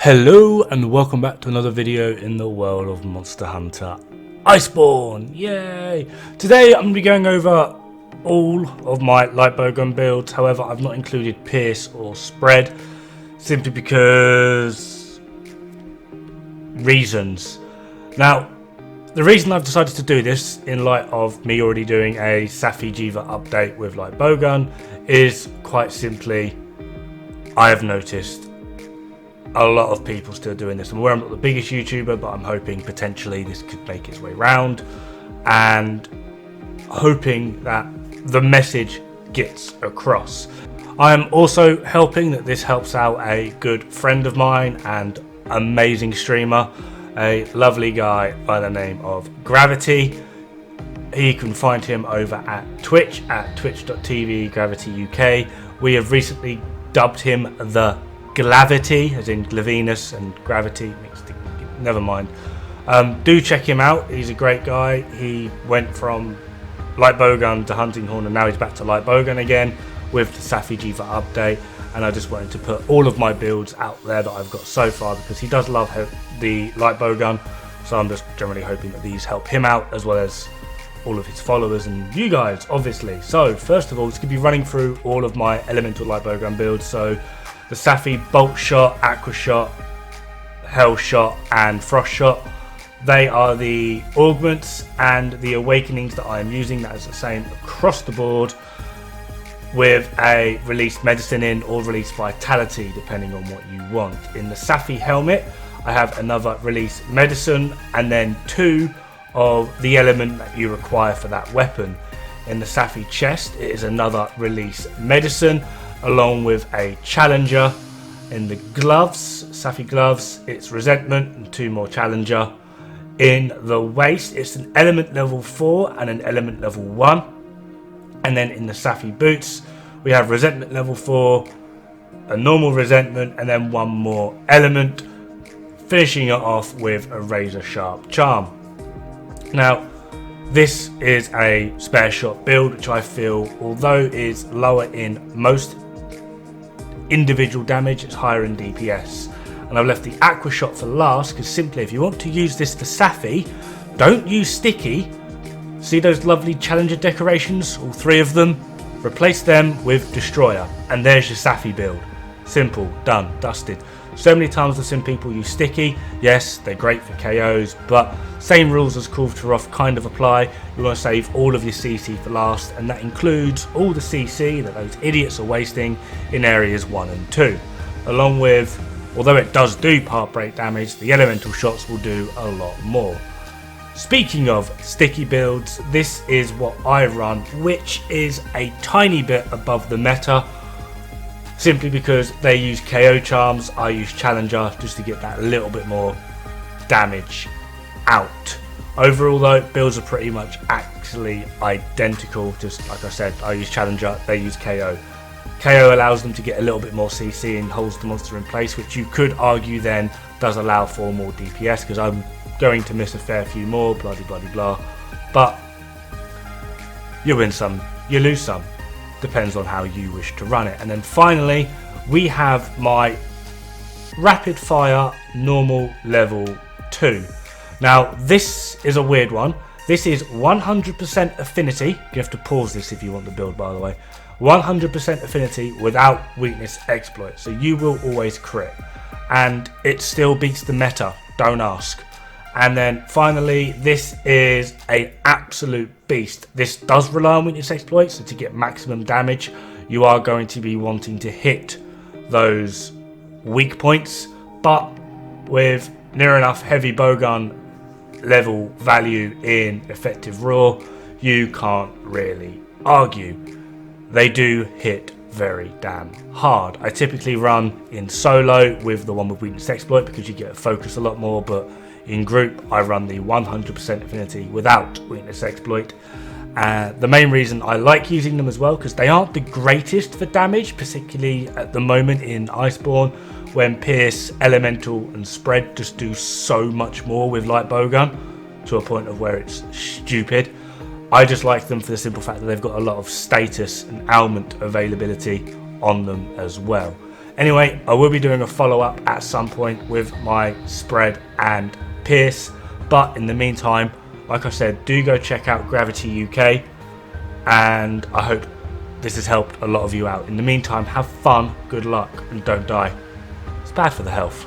Hello and welcome back to another video in the world of Monster Hunter Iceborne. Yay! Today I'm going to be going over all of my light bowgun builds. However, I've not included pierce or spread simply because reasons. Now, the reason I've decided to do this in light of me already doing a Safi'jiiva update with light bowgun is quite simply I have noticed a lot of people still doing this. I'm aware I'm not the biggest YouTuber, but I'm hoping potentially this could make its way round and hoping that the message gets across. I am also hoping that this helps out a good friend of mine and amazing streamer, a lovely guy by the name of Gravity. You can find him over at Twitch at twitch.tv Gravity UK. We have recently dubbed him the Glavity, as in Glavenus and Gravity mixed. Never mind. Do check him out. He's a great guy. He went from light bowgun to hunting horn, and now he's back to light bowgun again with the Safi'jiiva update. And I just wanted to put all of my builds out there that I've got so far because he does love the light bowgun. So I'm just generally hoping that these help him out as well as all of his followers and you guys, obviously. So first of all, it's going to be running through all of my elemental light bowgun builds. So the Safi Bolt Shot, Aqua Shot, Hell Shot and Frost Shot. They are the augments and the awakenings that I am using. That is the same across the board with a released medicine in or released vitality depending on what you want. In the Safi helmet I have another released medicine and then 2 of the element that you require for that weapon. In the Safi chest it is another release medicine along with a challenger. In the gloves, Safi gloves, it's resentment and 2 more challenger. In the waist, it's an element level 4 and an element level 1. And then in the Safi boots, we have resentment level 4, a normal resentment, and then 1 more element, finishing it off with a razor sharp charm. Now, this is a spare shot build, which I feel, although is lower in most individual damage, it's higher in DPS. And I've left the Aqua Shot for last because simply if you want to use this for Safi, don't use sticky. See those lovely challenger decorations, all 3 of them? Replace them with Destroyer and there's your Safi build. Simple, done, dusted. So many times I've seen people use sticky. Yes, they're great for KOs, but same rules as Kulvtaroth kind of apply. You want to save all of your CC for last, and that includes all the CC that those idiots are wasting in areas 1 and 2. Along with, although it does do part break damage, the elemental shots will do a lot more. Speaking of sticky builds, this is what I run, which is a tiny bit above the meta. Simply because they use KO charms, I use challenger just to get that little bit more damage out. Overall though, builds are pretty much actually identical. Just like I said, I use challenger, they use KO. KO allows them to get a little bit more CC and holds the monster in place, which you could argue then does allow for more DPS because I'm going to miss a fair few more, blah blah blah blah. But you win some, you lose some. Depends on how you wish to run it. And then finally we have my rapid fire normal level 2. Now this is a weird one. This is 100% affinity. You have to pause this if you want the build, by the way. 100% affinity without weakness exploit, so you will always crit and it still beats the meta, don't ask. And then finally, this is an absolute beast. This does rely on weakness exploit, so to get maximum damage, you are going to be wanting to hit those weak points, but with near enough heavy bowgun level value in effective raw, you can't really argue. They do hit very damn hard. I typically run in solo with the one with weakness exploit because you get to focus a lot more, but in group I run the 100% affinity without weakness exploit. The main reason I like using them as well, because they aren't the greatest for damage, particularly at the moment in Iceborne when pierce, elemental and spread just do so much more with light bowgun to a point of where it's stupid. I just like them for the simple fact that they've got a lot of status and ailment availability on them as well. Anyway, I will be doing a follow-up at some point with my spread and Pierce, but in the meantime, like I said, do go check out Gravity UK, and I hope this has helped a lot of you out. In the meantime, have fun, good luck, and don't die. It's bad for the health.